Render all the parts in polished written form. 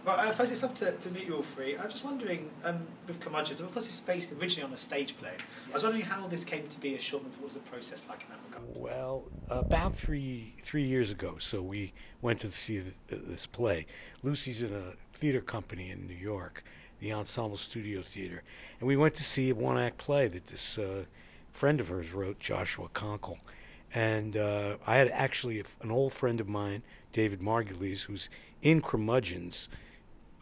Well, first, it's lovely to meet you all three. I was just wondering, with Curmudgeons, of course it's based originally on a stage play. Yes. I was wondering how this came to be a short movie. What was the process like in that regard? Well, about three years ago, so we went to see this play. Lucy's in a theater company in New York, the Ensemble Studio Theater, and we went to see a one-act play that this friend of hers wrote, Joshua Conkle. And I had actually an old friend of mine, David Margulies, who's in Curmudgeons,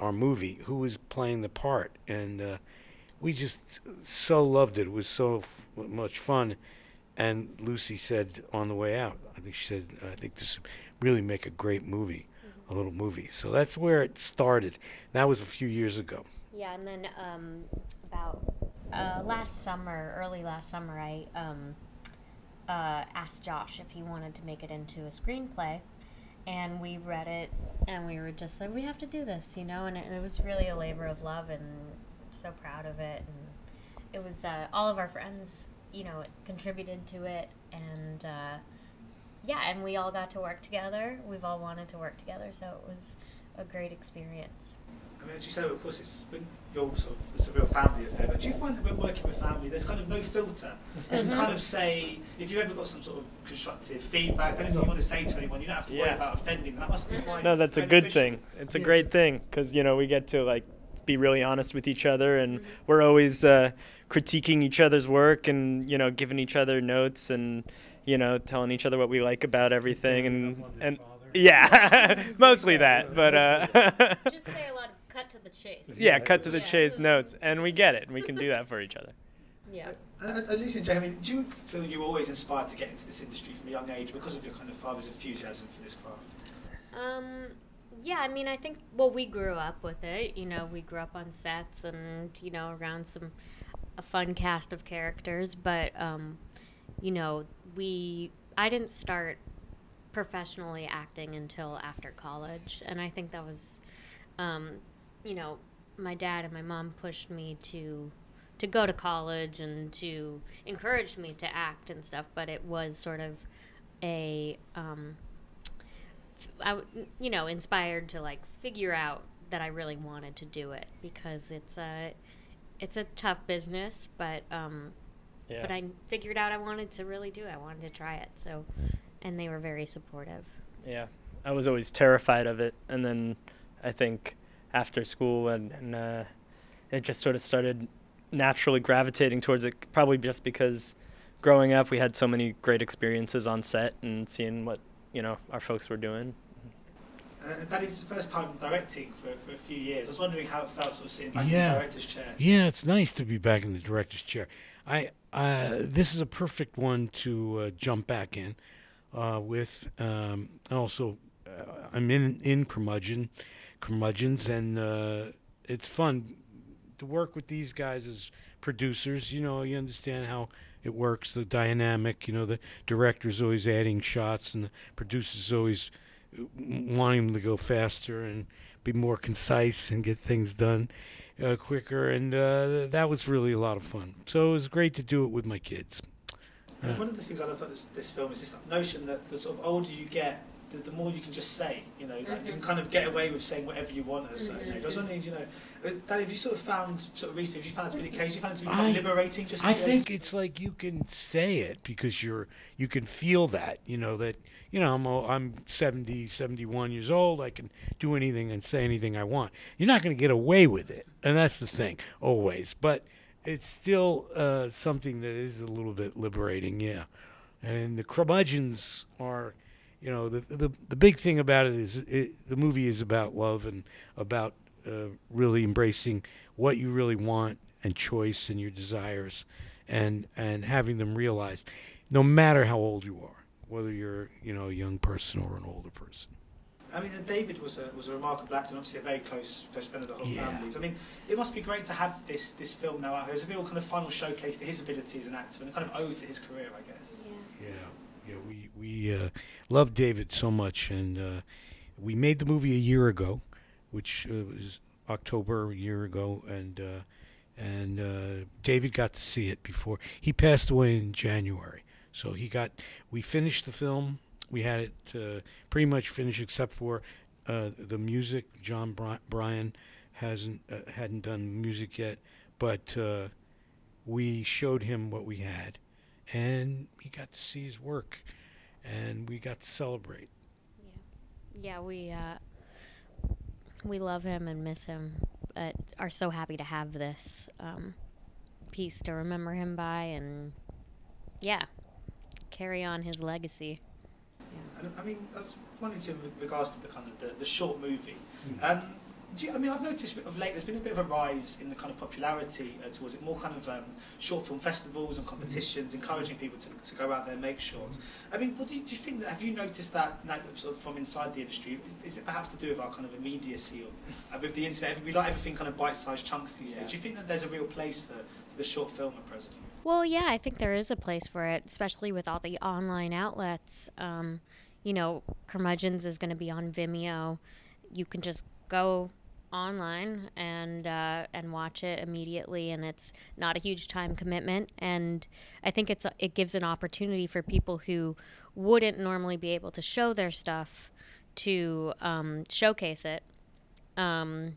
our movie, who was playing the part. And we just so loved it. It was so much fun. And Lucy said on the way out, I think she said, I think this would really make a great movie, a little movie. So that's where it started. That was a few years ago. Yeah, and then about early last summer, I asked Josh if he wanted to make it into a screenplay, and we read it, and we were just like, we have to do this, you know, and it was really a labor of love, and so proud of it, and it was all of our friends, you know, contributed to it, and yeah, and we all got to work together. We've all wanted to work together, so it was a great experience. I mean, as you said, of course, it's a real family affair, but do you find that when working with family, there's kind of no filter? You can kind of say, if you've ever got some sort of constructive feedback, anything you want to say to anyone, you don't have to worry about offending them. That must be quite No, that's a good thing. It's a great thing, because, you know, we get to, like, be really honest with each other, and we're always critiquing each other's work and, you know, giving each other notes and, you know, telling each other what we like about everything. And yeah, mostly that, but... Just say a lot of cut to the chase. Yeah, cut to the chase notes, and we get it, and we can do that for each other. Yeah. Lucy and Jay, I mean, do you feel you were always inspired to get into this industry from a young age because of your kind of father's enthusiasm for this craft? Yeah, I mean, I think, well, we grew up with it, you know, we grew up on sets and, you know, around a fun cast of characters, but, you know, I didn't start professionally acting until after college, and I think that was, you know, my dad and my mom pushed me to go to college and to encourage me to act and stuff, but it was sort of you know, inspired to, like, figure out that I really wanted to do it, because it's a tough business, but I figured out I wanted to really do it. I wanted to try it, so, and they were very supportive. Yeah, I was always terrified of it, and then I think after school and it just sort of started naturally gravitating towards it, probably just because growing up we had so many great experiences on set and seeing what, you know, our folks were doing. Danny's the first time directing for a few years. I was wondering how it felt sort of sitting back in the director's chair. Yeah, it's nice to be back in the director's chair. This is a perfect one to jump back in with. Also, I'm in Curmudgeons, and it's fun to work with these guys as producers. You know, you understand how it works, the dynamic. You know, the director's always adding shots, and the producer's always wanting them to go faster and be more concise and get things done quicker. And that was really a lot of fun. So it was great to do it with my kids. One of the things I love about this film is this notion that the sort of older you get, the more you can just say, you know, like you can kind of get away with saying whatever you want at a certain age. I was wondering, you know, Danny, have you sort of found, recently, have you found it to be the case? You found it to be quite liberating? I think it's like you can say it because you can feel that, you know, I'm 70, 71 years old. I can do anything and say anything I want. You're not going to get away with it, and that's the thing, always. But it's still something that is a little bit liberating, yeah. And the Curmudgeons are... You know, the big thing about it is the movie is about love and about really embracing what you really want and choice and your desires, and having them realized, no matter how old you are, whether you're, you know, a young person or an older person. I mean, David was a remarkable actor and obviously a very close friend of the whole family. So, I mean, it must be great to have this film now out here as a real kind of final showcase to his ability as an actor and a kind of ode to his career, I guess. Yeah, we love David so much, and we made the movie a year ago, which was October a year ago, and David got to see it before. He passed away in January, so we finished the film. We had it pretty much finished except for the music. Brian hadn't done music yet, but we showed him what we had, and he got to see his work, and we got to celebrate. Yeah, we love him and miss him, but are so happy to have this piece to remember him by, and carry on his legacy. Yeah. And, I mean, I was wondering too, in regards to the kind of the short movie. I've noticed of late there's been a bit of a rise in the kind of popularity towards it, more kind of short film festivals and competitions, encouraging people to go out there and make shorts. I mean, what do you think that, have you noticed that now, sort of from inside the industry? Is it perhaps to do with our kind of immediacy of with the internet? We like everything kind of bite-sized chunks these days. Do you think that there's a real place for the short film at present? Well, yeah, I think there is a place for it, especially with all the online outlets. Curmudgeons is going to be on Vimeo. You can just go online and watch it immediately, and it's not a huge time commitment. And I think it gives an opportunity for people who wouldn't normally be able to show their stuff to showcase it. You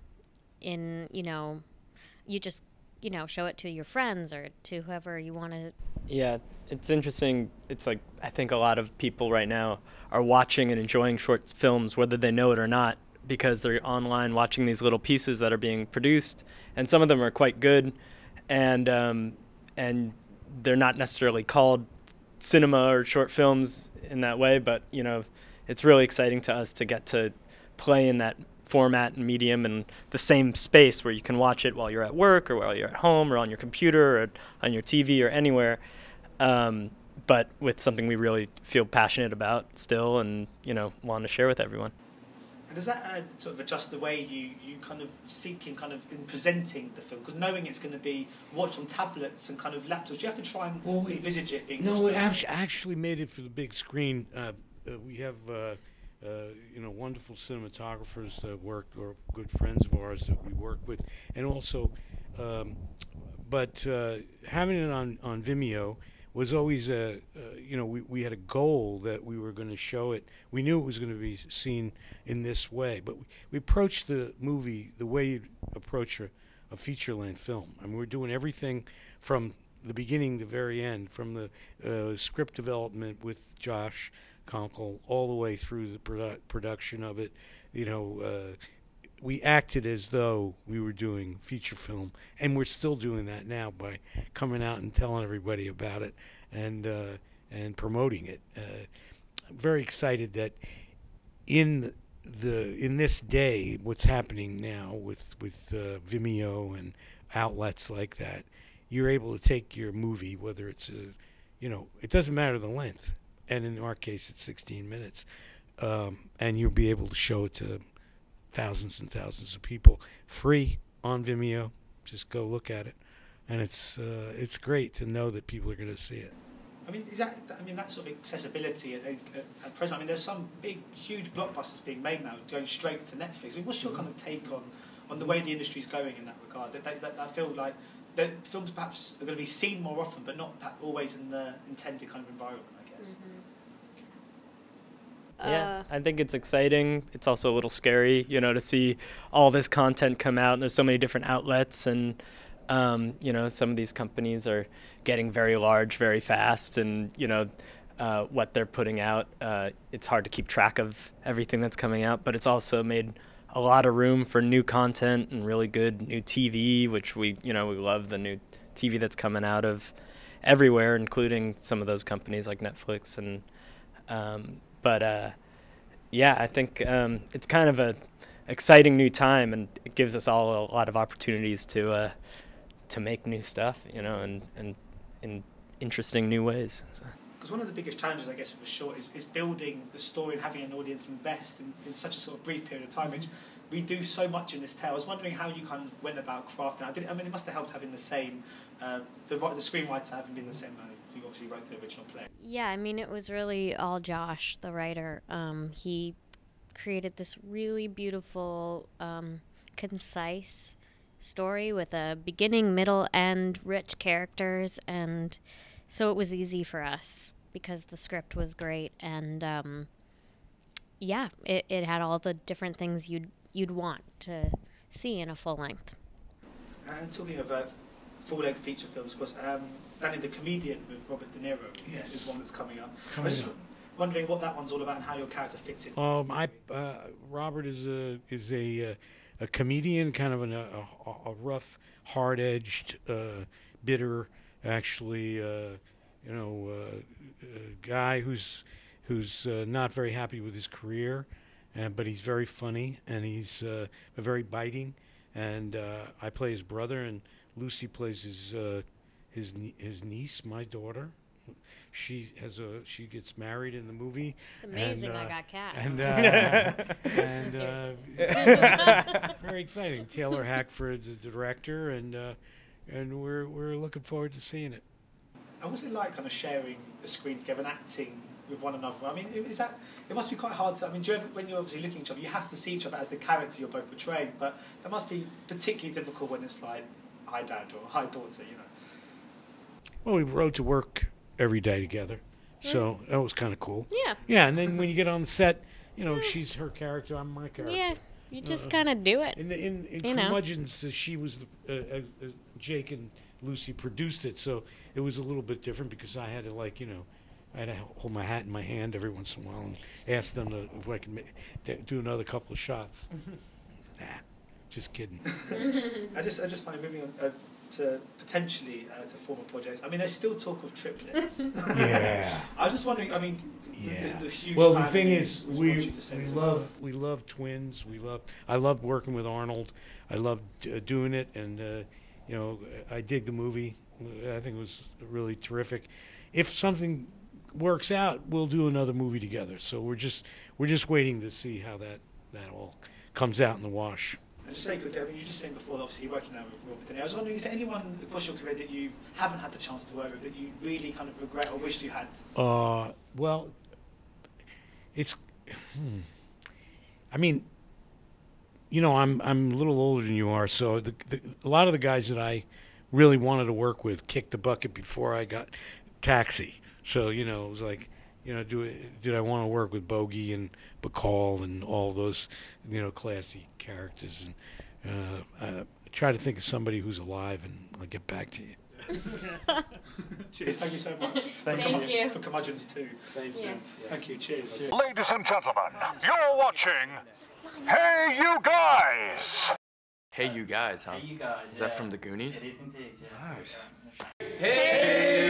just show it to your friends or to whoever you want to. Yeah, it's interesting. It's like, I think a lot of people right now are watching and enjoying short films, whether they know it or not, because they're online watching these little pieces that are being produced, and some of them are quite good, and they're not necessarily called cinema or short films in that way, but it's really exciting to us to get to play in that format and medium and the same space where you can watch it while you're at work or while you're at home or on your computer or on your TV or anywhere, but with something we really feel passionate about still and want to share with everyone. And does that sort of adjust the way you kind of seek in presenting the film? Because knowing it's going to be watched on tablets and kind of laptops, do you have to try and envisage it being watched? No, we actually made it for the big screen. We have wonderful cinematographers that work, or good friends of ours that we work with, and also, but having it on Vimeo was always we had a goal that we were going to show it. We knew it was going to be seen in this way, but we approached the movie the way you approach a feature-length film. I mean, we're doing everything from the beginning to the very end, from the script development with Josh Conkle all the way through the production of it. We acted as though we were doing feature film, and we're still doing that now by coming out and telling everybody about it and promoting it. I'm very excited that in this day, what's happening now with Vimeo and outlets like that, you're able to take your movie, whether it's it doesn't matter the length, and in our case it's 16 minutes, and you'll be able to show it to thousands and thousands of people free on Vimeo. Just go look at it, and it's great to know that people are going to see it. I mean, that sort of accessibility at present. I mean, there's some big, huge blockbusters being made now, going straight to Netflix. I mean, what's your kind of take on the way the industry's going in that regard? That I feel like that films perhaps are going to be seen more often, but not always in the intended kind of environment, I guess. Mm-hmm. Yeah, I think it's exciting. It's also a little scary, to see all this content come out. And there's so many different outlets, and some of these companies are getting very large very fast, and what they're putting out, it's hard to keep track of everything that's coming out. But it's also made a lot of room for new content and really good new TV, which we love the new TV that's coming out of everywhere, including some of those companies like Netflix and. I think it's kind of a exciting new time, and it gives us all a lot of opportunities to make new stuff, and in interesting new ways. Because one of the biggest challenges, I guess, with a short is building the story and having an audience invest in such a sort of brief period of time, which we do so much in this tale. I was wondering how you kind of went about crafting it. It must have helped having the same, the screenwriter having been the same man who obviously wrote the original play. Yeah, I mean, it was really all Josh, the writer. He created this really beautiful, concise story with a beginning, middle, and rich characters, and so it was easy for us because the script was great, and yeah, it had all the different things you'd want to see in a full length. And talking of full-length feature films, of course, Danny the Comedian with Robert De Niro is one that's coming up. I'm just wondering what that one's all about and how your character fits in. Robert is a comedian, kind of a rough, hard-edged, bitter, actually, guy who's not very happy with his career, but he's very funny and he's very biting. And I play his brother, and Lucy plays his niece, my daughter. She gets married in the movie. It's amazing I got cast. And very exciting. Taylor Hackford's the director, and we're looking forward to seeing it. And what's it like, kind of sharing a screen together and acting with one another? I mean, it must be quite hard to. I mean, do you ever, when you're obviously looking at each other, you have to see each other as the character you're both portraying, but that must be particularly difficult when it's like, hi dad or hi daughter, you know. Well, we rode to work every day together, so that was kind of cool. Yeah. Yeah, and then when you get on the set, she's her character, I'm my character. Yeah, you just kind of do it. In Curmudgeons, she was Jake and Lucy produced it, so it was a little bit different because I had to I had to hold my hat in my hand every once in a while and ask them if I could do another couple of shots. Nah, just kidding. I just find it moving on to potentially to former projects. I mean, there's still talk of Triplets. Yeah. I was just wondering. I mean, yeah. the huge. Well, the thing is, we love twins. I love working with Arnold. I love doing it, and I dig the movie. I think it was really terrific. If something works out, we'll do another movie together. So we're just waiting to see how that all comes out in the wash. And just very quickly, I mean, you were just saying before, obviously you're working now with Robert De Niro. I was wondering, is there anyone across your career that you haven't had the chance to work with that you really kind of regret or wished you had? Well, it's. I mean, I'm a little older than you are, so a lot of the guys that I really wanted to work with kicked the bucket before I got Taxi. So it was like, did I want to work with Bogey and Bacall and all those, classy characters? And try to think of somebody who's alive, and I'll get back to you. Cheers. Thank you so much. Thank you. For Curmudgeons too. Thank you. Thank you. Cheers. Yeah. Ladies and gentlemen, you're watching Hey You Guys! Hey You Guys, huh? Hey You Guys. Is that from the Goonies? It is indeed, yeah. Nice. Hey